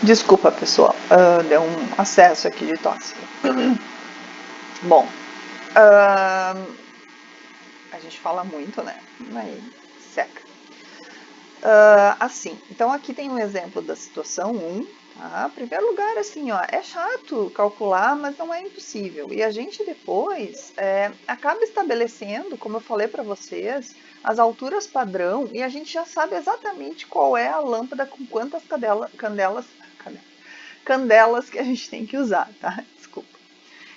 Desculpa, pessoal, deu um acesso aqui de tosse. Bom, a gente fala muito, né? Aí seca. Assim, então aqui tem um exemplo da situação 1. Tá? Primeiro lugar, assim, ó, é chato calcular, mas não é impossível. E a gente depois acaba estabelecendo, como eu falei para vocês, as alturas padrão e a gente já sabe exatamente qual é a lâmpada com quantas candelas que a gente tem que usar, tá? Desculpa.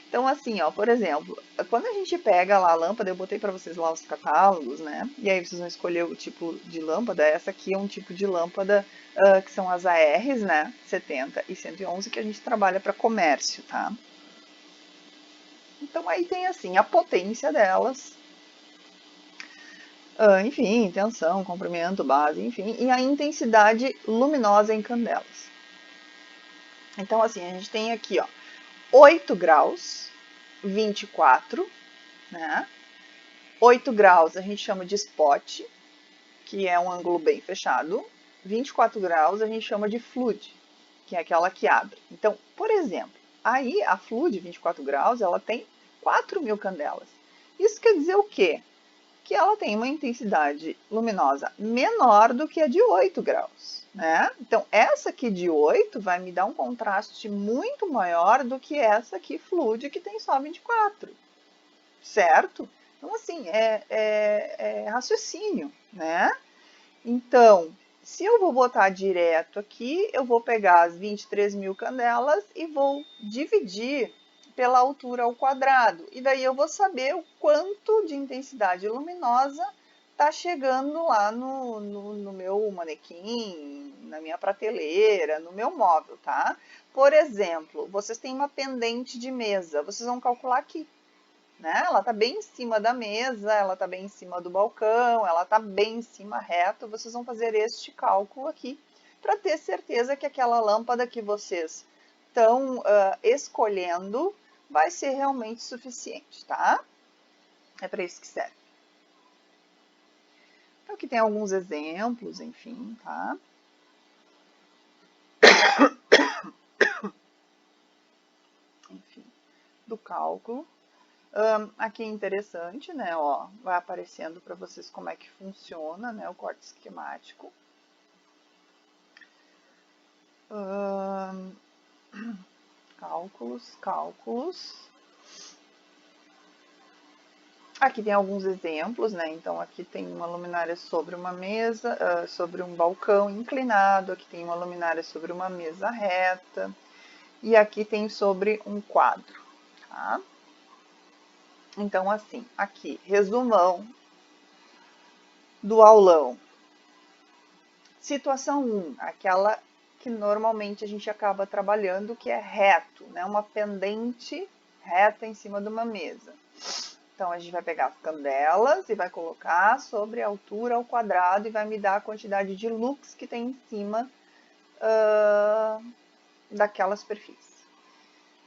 Então, assim, ó, por exemplo, quando a gente pega lá a lâmpada, eu botei para vocês lá os catálogos, né? E aí vocês vão escolher o tipo de lâmpada. Essa aqui é um tipo de lâmpada que são as ARs, né? 70 e 111, que a gente trabalha para comércio, tá? Então aí tem assim a potência delas, enfim, tensão, comprimento, base, enfim, e a intensidade luminosa em candelas. Então, assim, a gente tem aqui, ó, 8 graus, 24, né? 8 graus a gente chama de spot, que é um ângulo bem fechado. 24 graus a gente chama de flood, que é aquela que abre. Então, por exemplo, aí a flood 24 graus, ela tem 4.000 candelas. Isso quer dizer o quê? Que ela tem uma intensidade luminosa menor do que a de 8 graus, né? Então, essa aqui de 8 vai me dar um contraste muito maior do que essa aqui flood, que tem só 24, certo? Então, assim, é raciocínio, né? Então, se eu vou botar direto aqui, eu vou pegar as 23.000 candelas e vou dividir pela altura ao quadrado. E daí eu vou saber o quanto de intensidade luminosa está chegando lá no meu manequim, na minha prateleira, no meu móvel, tá? Por exemplo, vocês têm uma pendente de mesa, vocês vão calcular aqui. Né? Ela está bem em cima da mesa, ela está bem em cima do balcão, ela está bem em cima reto. Vocês vão fazer este cálculo aqui para ter certeza que aquela lâmpada que vocês estão escolhendo vai ser realmente suficiente, tá? É para isso que serve. Então aqui tem alguns exemplos, enfim, tá? Enfim, do cálculo. Aqui é interessante, né? Ó, vai aparecendo para vocês como é que funciona, né? O corte esquemático. Cálculos. Aqui tem alguns exemplos, né? Então aqui tem uma luminária sobre uma mesa, sobre um balcão inclinado, aqui tem uma luminária sobre uma mesa reta, e aqui tem sobre um quadro, tá? Então, assim, aqui, resumão do aulão. Situação 1, aquela que normalmente a gente acaba trabalhando, que é reto, né? Uma pendente reta em cima de uma mesa. Então, a gente vai pegar as candelas e vai colocar sobre a altura ao quadrado e vai me dar a quantidade de lux que tem em cima daquela superfície.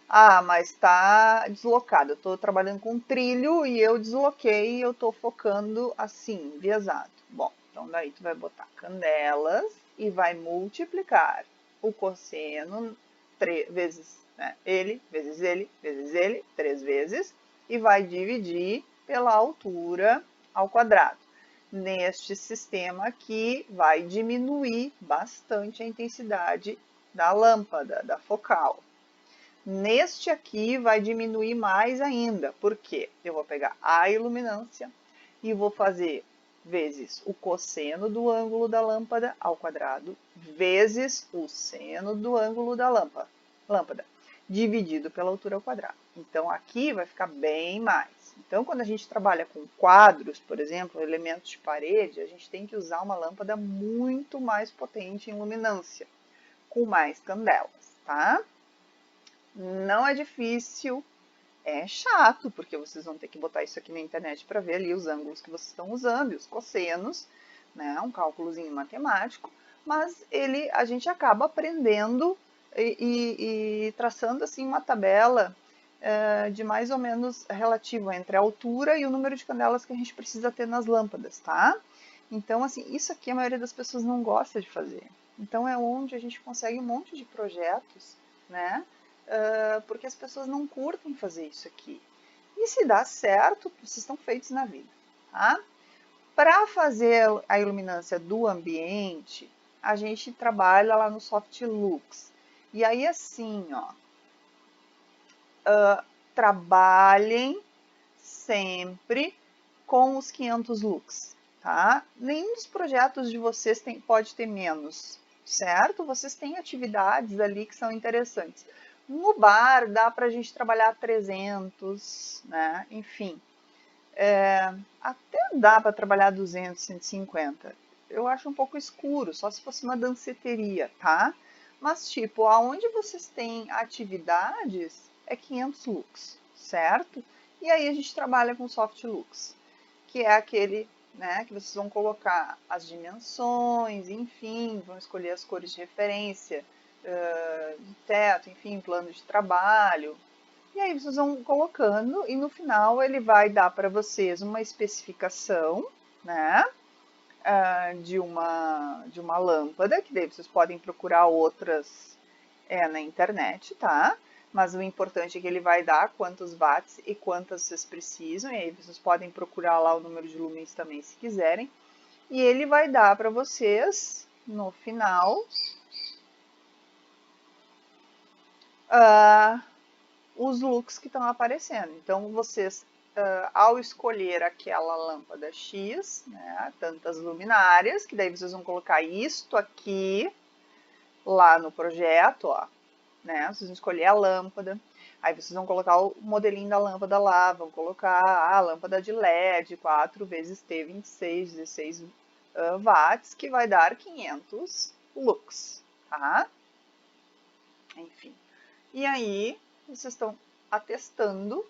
Ah, mas está deslocado. Eu estou trabalhando com trilho e eu desloquei e eu estou focando assim, enviesado. Bom, então daí tu vai botar candelas e vai multiplicar o cosseno vezes, né, ele, vezes ele, vezes ele, 3 vezes, e vai dividir pela altura ao quadrado. Neste sistema aqui, vai diminuir bastante a intensidade da lâmpada, da focal. Neste aqui vai diminuir mais ainda, porque eu vou pegar a iluminância e vou fazer vezes o cosseno do ângulo da lâmpada ao quadrado, vezes o seno do ângulo da lâmpada, dividido pela altura ao quadrado. Então, aqui vai ficar bem mais. Então, quando a gente trabalha com quadros, por exemplo, elementos de parede, a gente tem que usar uma lâmpada muito mais potente em luminância, com mais candelas, tá? Não é difícil, é chato, porque vocês vão ter que botar isso aqui na internet para ver ali os ângulos que vocês estão usando e os cossenos, né? Um cálculozinho matemático, mas a gente acaba aprendendo e traçando assim uma tabela de mais ou menos relativo entre a altura e o número de candelas que a gente precisa ter nas lâmpadas, tá? Então, assim, isso aqui a maioria das pessoas não gosta de fazer. Então é onde a gente consegue um monte de projetos, né? Porque as pessoas não curtem fazer isso aqui. E se dá certo, vocês estão feitos na vida, tá? Para fazer a iluminância do ambiente, a gente trabalha lá no Softlux. E aí assim, ó, trabalhem sempre com os 500 lux, tá? Nenhum dos projetos de vocês pode ter menos, certo? Vocês têm atividades ali que são interessantes. No bar dá para a gente trabalhar 300, né? Enfim, até dá para trabalhar 200, 150. Eu acho um pouco escuro, só se fosse uma danceteria, tá? Mas, tipo, aonde vocês têm atividades é 500 lux, certo? E aí a gente trabalha com soft lux, que é aquele, né, que vocês vão colocar as dimensões, enfim, vão escolher as cores de referência, de teto, enfim, plano de trabalho, e aí vocês vão colocando e no final ele vai dar para vocês uma especificação, né, de uma lâmpada, que daí vocês podem procurar outras na internet, tá? Mas o importante é que ele vai dar quantos watts e quantas vocês precisam, e aí vocês podem procurar lá o número de lumens também se quiserem. E ele vai dar para vocês, no final, os looks que estão aparecendo. Então, vocês, ao escolher aquela lâmpada X, né, tantas luminárias, que daí vocês vão colocar isto aqui, lá no projeto, ó, né, vocês vão escolher a lâmpada, aí vocês vão colocar o modelinho da lâmpada lá, vão colocar a lâmpada de LED, 4 vezes T26, 16 watts, que vai dar 500 lux, tá? Enfim. E aí, vocês estão atestando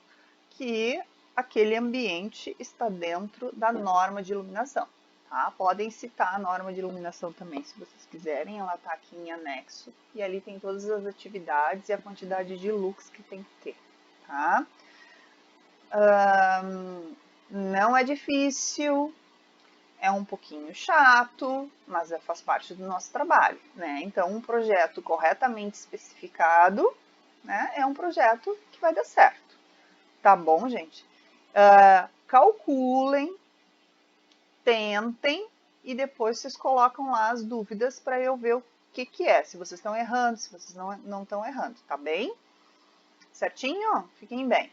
que aquele ambiente está dentro da norma de iluminação. Tá? Podem citar a norma de iluminação também, se vocês quiserem, ela está aqui em anexo, e ali tem todas as atividades e a quantidade de lux que tem que ter. Tá? Não é difícil, é um pouquinho chato, mas faz parte do nosso trabalho, né? Então, um projeto corretamente especificado, né, é um projeto que vai dar certo. Tá bom, gente? Calculem, tentem e depois vocês colocam lá as dúvidas para eu ver o que é, se vocês estão errando, se vocês não estão errando, tá bem? Certinho? Fiquem bem.